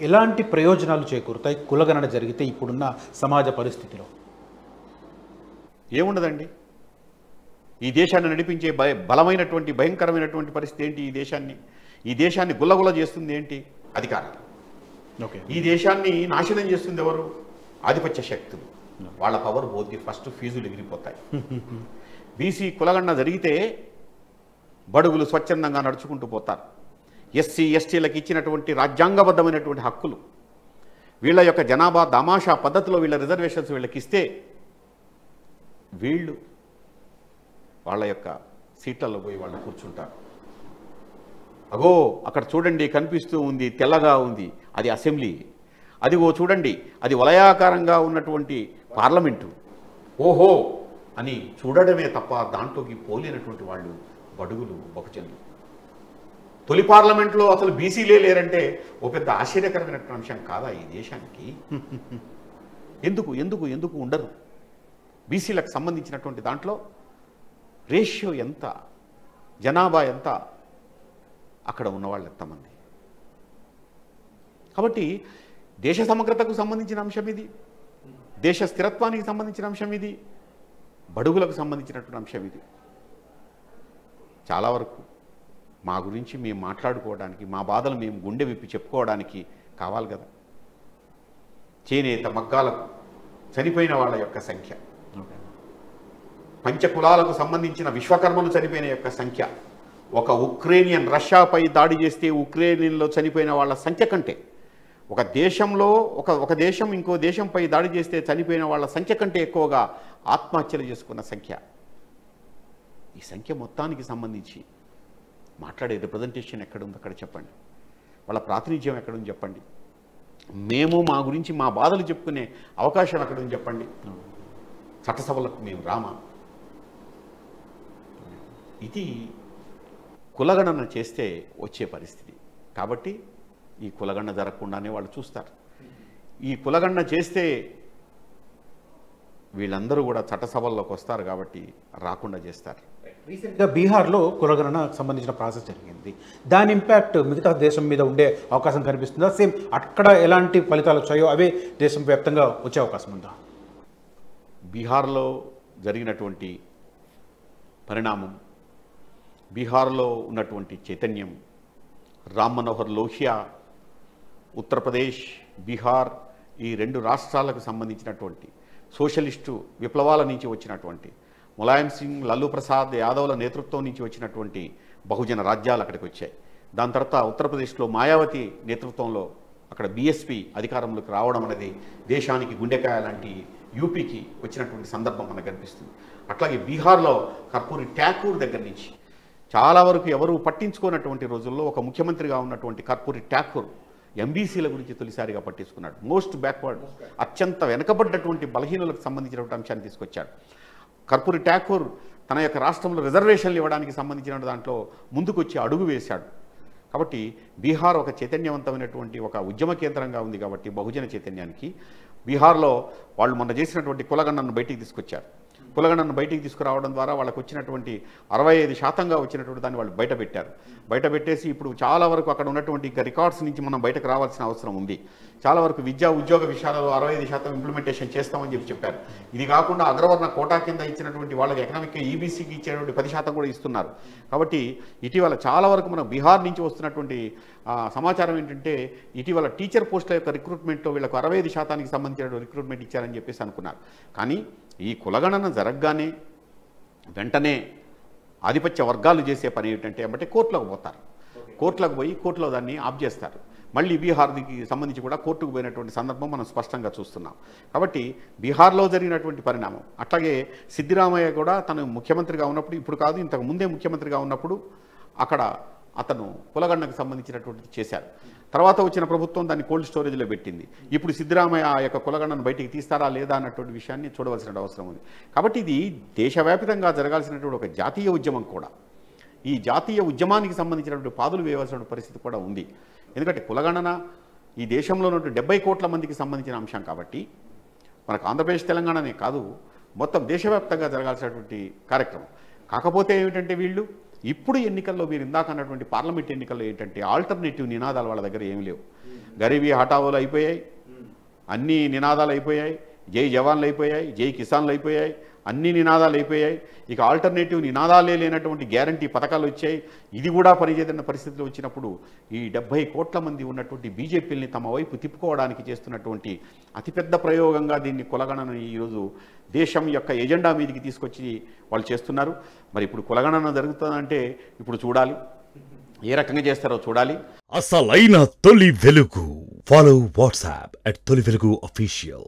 ఎలాంటి ప్రయోజనాలు చేకూరుతాయి కులగణన జరిగితే ఇప్పుడున్న సమాజ పరిస్థితిలో? ఏముండదండి. ఈ దేశాన్ని నడిపించే బలమైనటువంటి భయంకరమైనటువంటి పరిస్థితి ఏంటి? ఈ దేశాన్ని గుల్లగుల్ల చేస్తుంది ఏంటి? అధికారం. ఓకే. ఈ దేశాన్ని నాశనం చేస్తుంది ఎవరు? ఆధిపత్య శక్తులు. వాళ్ళ పవర్ పోద్ది, ఫస్ట్ ఫీజులు ఎగిరిపోతాయి. బీసీ కులగణన జరిగితే బడుగులు స్వచ్ఛందంగా నడుచుకుంటూ పోతారు. ఎస్సీ ఎస్టీలకు ఇచ్చినటువంటి రాజ్యాంగబద్ధమైనటువంటి హక్కులు, వీళ్ళ యొక్క జనాభా దామాషా పద్ధతిలో వీళ్ళ రిజర్వేషన్స్ వీళ్ళకి ఇస్తే వీళ్ళు వాళ్ళ యొక్క సీట్లలో పోయి వాళ్ళు కూర్చుంటారు. అగో అక్కడ చూడండి కనిపిస్తూ ఉంది, తెల్లగా ఉంది, అది అసెంబ్లీ. అదిగో చూడండి అది వలయాకారంగా ఉన్నటువంటి పార్లమెంటు. ఓహో అని చూడడమే తప్ప దాంట్లోకి పోలేనటువంటి వాళ్ళు బడుగులు, బహుజనులు. తొలి పార్లమెంట్లో అసలు బీసీలే లేరంటే ఓ పెద్ద ఆశ్చర్యకరమైనటువంటి అంశం కాదా ఈ దేశానికి? ఎందుకు ఎందుకు ఎందుకు ఉండరు? బీసీలకు సంబంధించినటువంటి దాంట్లో రేషియో ఎంత, జనాభా ఎంత, అక్కడ ఉన్నవాళ్ళు ఎంతమంది? కాబట్టి దేశ సమగ్రతకు సంబంధించిన అంశం ఇది, దేశ స్థిరత్వానికి సంబంధించిన అంశం ఇది, బడుగులకు సంబంధించినటువంటి అంశం ఇది. చాలా వరకు మా గురించి మేము మాట్లాడుకోవడానికి, మా బాధలు మేము గుండె విప్పి చెప్పుకోవడానికి కావాలి కదా. చేనేత మగ్గాలకు చనిపోయిన వాళ్ళ యొక్క సంఖ్య, పంచకులాలకు సంబంధించిన విశ్వకర్మలు చనిపోయిన యొక్క సంఖ్య, ఒక ఉక్రేనియన్ రష్యాపై దాడి చేస్తే ఉక్రెయిన్లో చనిపోయిన వాళ్ళ సంఖ్య కంటే, ఒక దేశంలో ఒక దేశం ఇంకో దేశంపై దాడి చేస్తే చనిపోయిన వాళ్ళ సంఖ్య కంటే ఎక్కువగా ఆత్మహత్యలు చేసుకున్న సంఖ్య. ఈ సంఖ్య మొత్తానికి సంబంధించి మాట్లాడే రిప్రజెంటేషన్ ఎక్కడుంది అక్కడ చెప్పండి, వాళ్ళ ప్రాతినిధ్యం ఎక్కడుంది చెప్పండి, మేము మా గురించి మా బాధలు చెప్పుకునే అవకాశం ఎక్కడుంది చెప్పండి. చట్టసభలకు మేము రామా? ఇది కులగణన చేస్తే వచ్చే పరిస్థితి. కాబట్టి ఈ కులగణన జరగకుండానే వాళ్ళు చూస్తారు. ఈ కులగణన చేస్తే వీళ్ళందరూ కూడా చట్టసభల్లోకి వస్తారు కాబట్టి రాకుండా చేస్తారు. రీసెంట్గా బీహార్లో కులగణన సంబంధించిన ప్రాసెస్ జరిగింది. దాని ఇంపాక్ట్ మిగతా దేశం మీద ఉండే అవకాశం కనిపిస్తుందా? సేమ్ అక్కడ ఎలాంటి ఫలితాలు వచ్చాయో అవే దేశం వ్యాప్తంగా వచ్చే అవకాశం ఉందా? బీహార్లో జరిగినటువంటి పరిణామం, బీహార్లో ఉన్నటువంటి చైతన్యం, రామ్ మనోహర్ లోహియా ఉత్తరప్రదేశ్, బీహార్ ఈ రెండు రాష్ట్రాలకు సంబంధించినటువంటి సోషలిస్టు విప్లవాల నుంచి వచ్చినటువంటి ములాయం సింగ్, లల్లూ ప్రసాద్ యాదవ్ల నేతృత్వం నుంచి వచ్చినటువంటి బహుజన రాజ్యాలు అక్కడికి వచ్చాయి. దాని తర్వాత ఉత్తరప్రదేశ్లో మాయావతి నేతృత్వంలో అక్కడ బీఎస్పీ అధికారంలోకి రావడం అనేది దేశానికి గుండెకాయ లాంటి యూపీకి వచ్చినటువంటి సందర్భం మనకు కనిపిస్తుంది. అట్లాగే బీహార్లో కర్పూరి ఠాకూర్ దగ్గర నుంచి చాలా వరకు ఎవరు పట్టించుకున్నటువంటి రోజుల్లో ఒక ముఖ్యమంత్రిగా ఉన్నటువంటి కర్పూరి ఠాకూర్ ఎంబీసీల గురించి తొలిసారిగా పట్టించుకున్నాడు. మోస్ట్ బ్యాక్వర్డ్, అత్యంత వెనకబడ్డటువంటి బలహీనులకు సంబంధించినటువంటి అంశాన్ని తీసుకొచ్చాడు. కర్పూరి ఠాకూర్ తన యొక్క రాష్ట్రంలో రిజర్వేషన్లు ఇవ్వడానికి సంబంధించిన దాంట్లో ముందుకొచ్చి అడుగు వేశాడు. కాబట్టి బీహార్ ఒక చైతన్యవంతమైనటువంటి ఒక ఉద్యమ కేంద్రంగా ఉంది. కాబట్టి బహుజన చైతన్యానికి బీహార్లో వాళ్ళు మొన్న చేసినటువంటి కులగణనను బయటికి తీసుకొచ్చారు. కులగణనను బయటికి తీసుకురావడం ద్వారా వాళ్ళకు వచ్చినటువంటి 65% వచ్చినటువంటి దాన్ని వాళ్ళు బయటపెట్టారు. బయటపెట్టేసి ఇప్పుడు చాలా వరకు అక్కడ ఉన్నటువంటి ఇంకా రికార్డ్స్ నుంచి మనం బయటకు రావాల్సిన అవసరం ఉంది. చాలా వరకు విద్యా ఉద్యోగ విషయాలలో 65% ఇంప్లిమెంటేషన్ చేస్తామని చెప్పారు. ఇది కాకుండా అగ్రవర్ణ కోటా కింద ఇచ్చినటువంటి వాళ్ళకి ఎకనామిక్ ఈబీసీకి ఇచ్చేటువంటి 10% కూడా ఇస్తున్నారు. కాబట్టి ఇటీవల చాలా వరకు మనం బీహార్ నుంచి వస్తున్నటువంటి సమాచారం ఏంటంటే ఇటీవల టీచర్ పోస్టుల యొక్క రిక్రూట్మెంట్లో వీళ్ళకు 65%కి సంబంధించిన రిక్రూట్మెంట్ ఇచ్చారని చెప్పేసి అనుకున్నారు. కానీ ఈ కులగణన జరగగానే వెంటనే ఆధిపత్య వర్గాలు చేసే పని ఏమిటంటే అంటే కోర్టులకు పోతారు. కోర్టులకు పోయి కోర్టులో దాన్ని ఆఫ్ చేస్తారు. మళ్ళీ బీహార్కి సంబంధించి కూడా కోర్టుకు పోయినటువంటి సందర్భం మనం స్పష్టంగా చూస్తున్నాం. కాబట్టి బీహార్లో జరిగినటువంటి పరిణామం, అట్లాగే సిద్దిరామయ్య కూడా తను ముఖ్యమంత్రిగా ఉన్నప్పుడు, ఇప్పుడు కాదు ఇంతకు ముందే ముఖ్యమంత్రిగా ఉన్నప్పుడు అక్కడ అతను కులగణనకు సంబంధించినటువంటిది చేశారు. తర్వాత వచ్చిన ప్రభుత్వం దాన్ని కోల్డ్ స్టోరేజ్లో పెట్టింది. ఇప్పుడు సిద్దిరామయ్య ఆ యొక్క కులగణనను బయటికి తీస్తారా లేదా అన్నటువంటి విషయాన్ని చూడవలసిన అవసరం ఉంది. కాబట్టి ఇది దేశవ్యాప్తంగా జరగాల్సినటువంటి ఒక జాతీయ ఉద్యమం కూడా. ఈ జాతీయ ఉద్యమానికి సంబంధించినటువంటి పాదులు వేయవలసిన పరిస్థితి కూడా ఉంది. ఎందుకంటే కులగణన ఈ దేశంలో ఉన్నటువంటి 70 కోట్ల మందికి సంబంధించిన అంశం కాబట్టి మనకు ఆంధ్రప్రదేశ్ తెలంగాణనే కాదు మొత్తం దేశవ్యాప్తంగా జరగాల్సినటువంటి కార్యక్రమం. కాకపోతే ఏమిటంటే వీళ్ళు ఇప్పుడు ఎన్నికల్లో మీరు ఇందాక అన్నటువంటి పార్లమెంట్ ఎన్నికల్లో ఏంటంటే ఆల్టర్నేటివ్ నినాదాలు వాళ్ళ దగ్గర ఏమి లేవు. గరీబీ హఠావోలు అయిపోయాయి, అన్ని నినాదాలు అయిపోయాయి, జై జవాన్లు అయిపోయాయి, జై కిసాన్లు అయిపోయాయి, అన్ని నినాదాలు అయిపోయాయి. ఇక ఆల్టర్నేటివ్ నినాదాలే లేనటువంటి గ్యారంటీ పథకాలు వచ్చాయి. ఇది కూడా పనిచేయదన్న పరిస్థితిలో వచ్చినప్పుడు ఈ 70 కోట్ల మంది ఉన్నటువంటి బీజేపీని తమ వైపు తిప్పుకోవడానికి చేస్తున్నటువంటి అతిపెద్ద ప్రయోగంగా దీన్ని కులగణన ఈరోజు దేశం యొక్క ఎజెండా మీదకి తీసుకొచ్చి వాళ్ళు చేస్తున్నారు. మరి ఇప్పుడు కులగణన జరుగుతుందంటే ఇప్పుడు చూడాలి, ఏ రకంగా చేస్తారో చూడాలి. అసలైన తొలి వెలుగు. ఫాలో వాట్సాప్ @తొలి వెలుగు official.